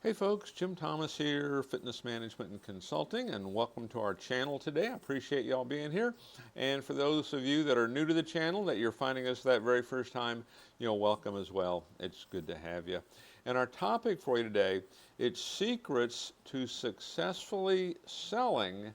Hey folks, Jim Thomas here, Fitness Management and Consulting, and welcome to our channel today. I appreciate y'all being here. And for those of you that are new to the channel, that you're finding us that very first time, welcome as well. It's good to have you. And our topic for you today, it's secrets to successfully selling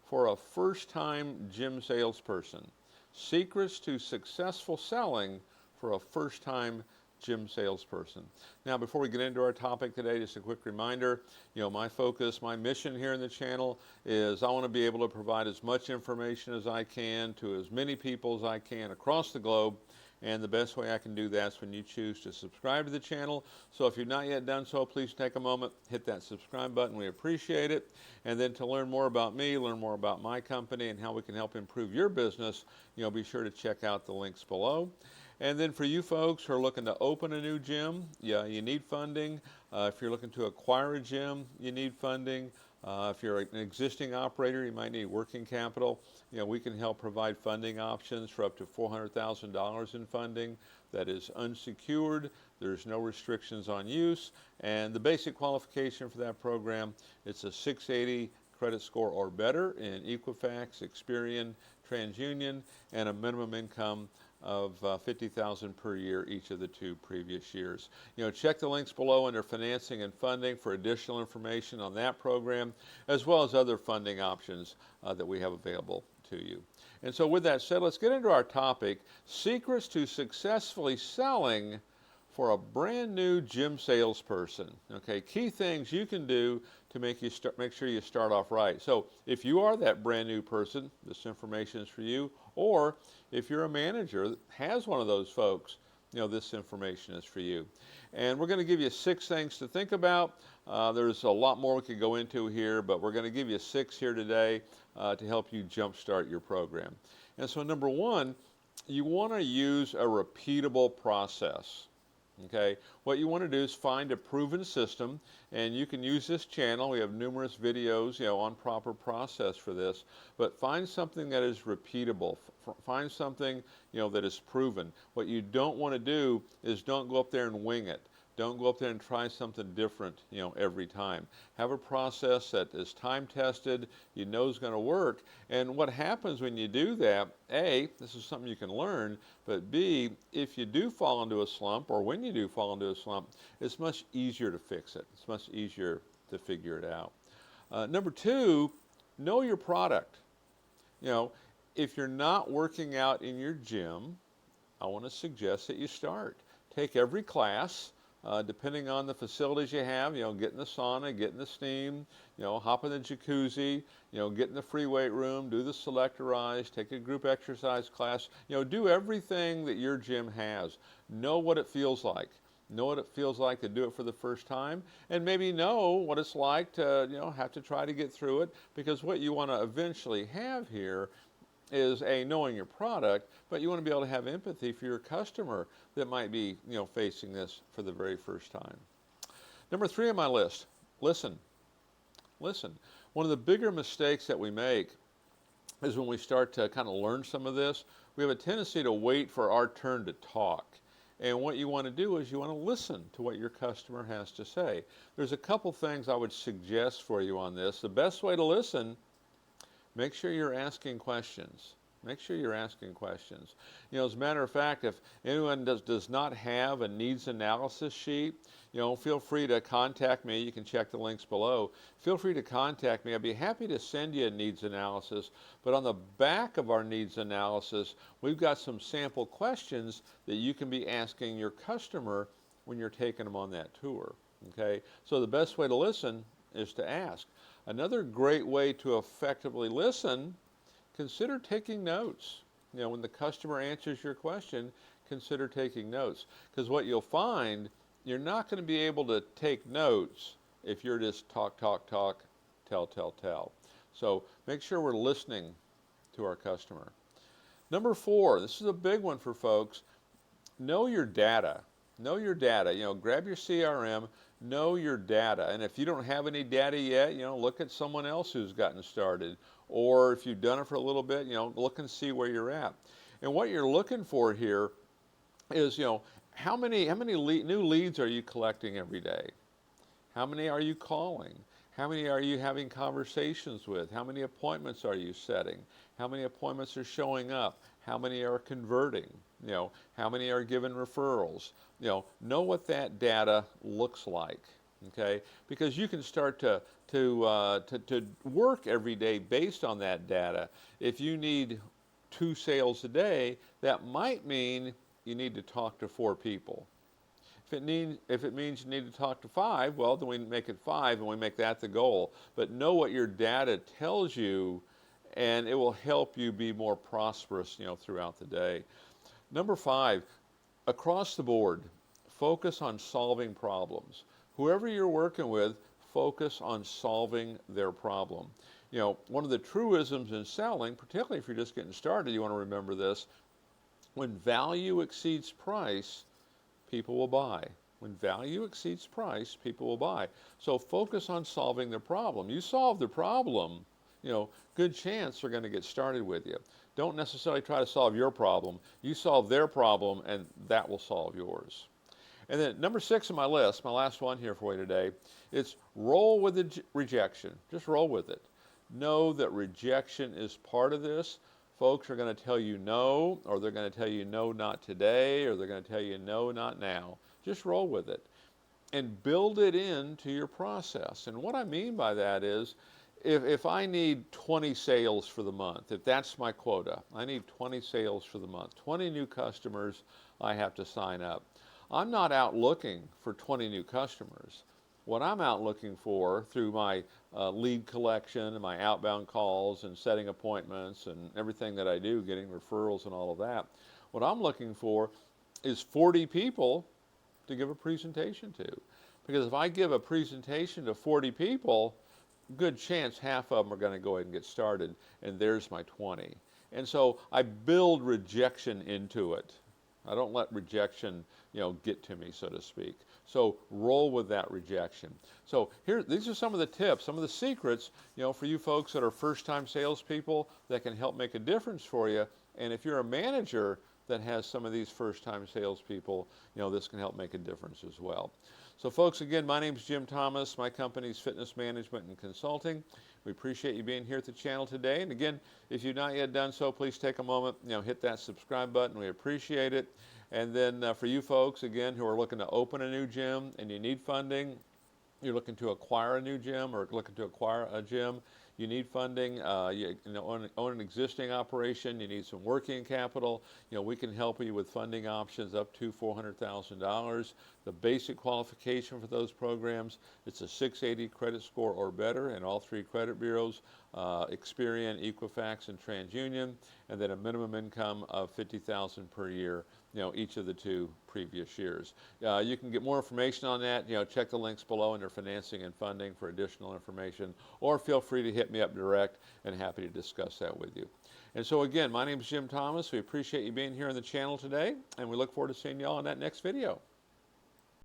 for a first-time gym salesperson. Secrets to successful selling for a first-time gym salesperson. Now, before we get into our topic today, just a quick reminder, my focus, my mission here in the channel is I want to be able to provide as much information as I can to as many people as I can across the globe. And the best way I can do that is when you choose to subscribe to the channel. So if you've not yet done so, please take a moment, hit that subscribe button. We appreciate it. And then to learn more about me, learn more about my company and how we can help improve your business, be sure to check out the links below. And then for you folks who are looking to open a new gym, you need funding. If you're looking to acquire a gym, you need funding. If you're an existing operator, you might need working capital. We can help provide funding options for up to $400,000 in funding that is unsecured. There's no restrictions on use. And the basic qualification for that program, it's a 680 credit score or better in Equifax, Experian, TransUnion, and a minimum income of $50,000 per year each of the 2 previous years. Check the links below under financing and funding for additional information on that program, as well as other funding options that we have available to you. And so with that said, let's get into our topic, secrets to successfully selling for a brand new gym salesperson. Okay, key things you can do to make sure you start off right. So if you are that brand new person, this information is for you. Or if you're a manager that has one of those folks, this information is for you. And we're going to give you 6 things to think about. There's a lot more we could go into here, but we're going to give you 6 here today to help you jumpstart your program. And so number 1, you want to use a repeatable process. Okay, what you want to do is find a proven system, and you can use this channel. We have numerous videos, on proper process for this, but find something that is repeatable. Find something, that is proven. What you don't want to do is don't go up there and wing it. Don't go up there and try something different, every time. Have a process that is time tested, you know is going to work. And what happens when you do that, A, this is something you can learn, but B, if you do fall into a slump, or when you do fall into a slump, it's much easier to fix it. It's much easier to figure it out. Number 2, know your product. If you're not working out in your gym, I want to suggest that you start. Take every class. Depending on the facilities you have, get in the sauna, get in the steam, hop in the jacuzzi, get in the free weight room, do the selectorized, take a group exercise class, do everything that your gym has. Know what it feels like. Know what it feels like to do it for the first time, and maybe know what it's like to, have to try to get through it, because what you want to eventually have here is knowing your product, but you want to be able to have empathy for your customer that might be, facing this for the very first time. Number 3 on my list, listen. Listen. One of the bigger mistakes that we make is when we start to kind of learn some of this, we have a tendency to wait for our turn to talk. And what you want to do is you want to listen to what your customer has to say. There's a couple things I would suggest for you on this. The best way to listen, make sure you're asking questions. Make sure you're asking questions. As a matter of fact, if anyone does not have a needs analysis sheet, feel free to contact me. You can check the links below. Feel free to contact me. I'd be happy to send you a needs analysis. But on the back of our needs analysis, we've got some sample questions that you can be asking your customer when you're taking them on that tour. Okay? So the best way to listen is to ask. Another great way to effectively listen, consider taking notes. When the customer answers your question, consider taking notes. Because what you'll find, you're not going to be able to take notes if you're just talk, tell. So make sure we're listening to our customer. Number 4, this is a big one for folks, know your data. Know your data. Grab your CRM, know your data. And if you don't have any data yet, look at someone else who's gotten started. Or if you've done it for a little bit, look and see where you're at. And what you're looking for here is, how many new leads are you collecting every day? How many are you calling? How many are you having conversations with? How many appointments are you setting? How many appointments are showing up? How many are converting? How many are given referrals? Know what that data looks like, okay? Because you can start to work every day based on that data. If you need 2 sales a day, that might mean you need to talk to 4 people. If it means you need to talk to 5, well, then we make it 5 and we make that the goal. But know what your data tells you, and it will help you be more prosperous, throughout the day. Number 5, across the board, focus on solving problems. Whoever you're working with, focus on solving their problem. One of the truisms in selling, particularly if you're just getting started, you want to remember this: when value exceeds price, people will buy. When value exceeds price, people will buy. So focus on solving their problem. You solve the problem, good chance they're going to get started with you. Don't necessarily try to solve your problem. You solve their problem, and that will solve yours. And then number 6 on my list, my last one here for you today, it's roll with the rejection. Just roll with it. Know that rejection is part of this. Folks are going to tell you no, or they're going to tell you no, not today, or they're going to tell you no, not now. Just roll with it and build it into your process. And what I mean by that is, if I need 20 sales for the month, if that's my quota, I need 20 sales for the month, 20 new customers I have to sign up. I'm not out looking for 20 new customers. What I'm out looking for through my lead collection and my outbound calls and setting appointments and everything that I do, getting referrals and all of that, what I'm looking for is 40 people to give a presentation to. Because if I give a presentation to 40 people, good chance half of them are going to go ahead and get started, and there's my 20. And so I build rejection into it. I don't let rejection, get to me, so to speak. So roll with that rejection. So these are some of the tips, some of the secrets, for you folks that are first-time salespeople that can help make a difference for you. And if you're a manager that has some of these first-time salespeople, this can help make a difference as well. So folks, again, my name is Jim Thomas. My company is Fitness Management and Consulting. We appreciate you being here at the channel today. And again, if you've not yet done so, please take a moment, hit that subscribe button. We appreciate it. And then for you folks, again, who are looking to open a new gym and you need funding, you're looking to acquire a new gym or looking to acquire a gym, you need funding, you own an existing operation, you need some working capital, we can help you with funding options up to $400,000. The basic qualification for those programs, it's a 680 credit score or better in all 3 credit bureaus, Experian, Equifax, and TransUnion, and then a minimum income of $50,000 per year, each of the 2 previous years. You can get more information on that, check the links below under financing and funding for additional information, or feel free to hit me up direct, and happy to discuss that with you. And so again, my name is Jim Thomas. We appreciate you being here on the channel today, and we look forward to seeing you all in that next video.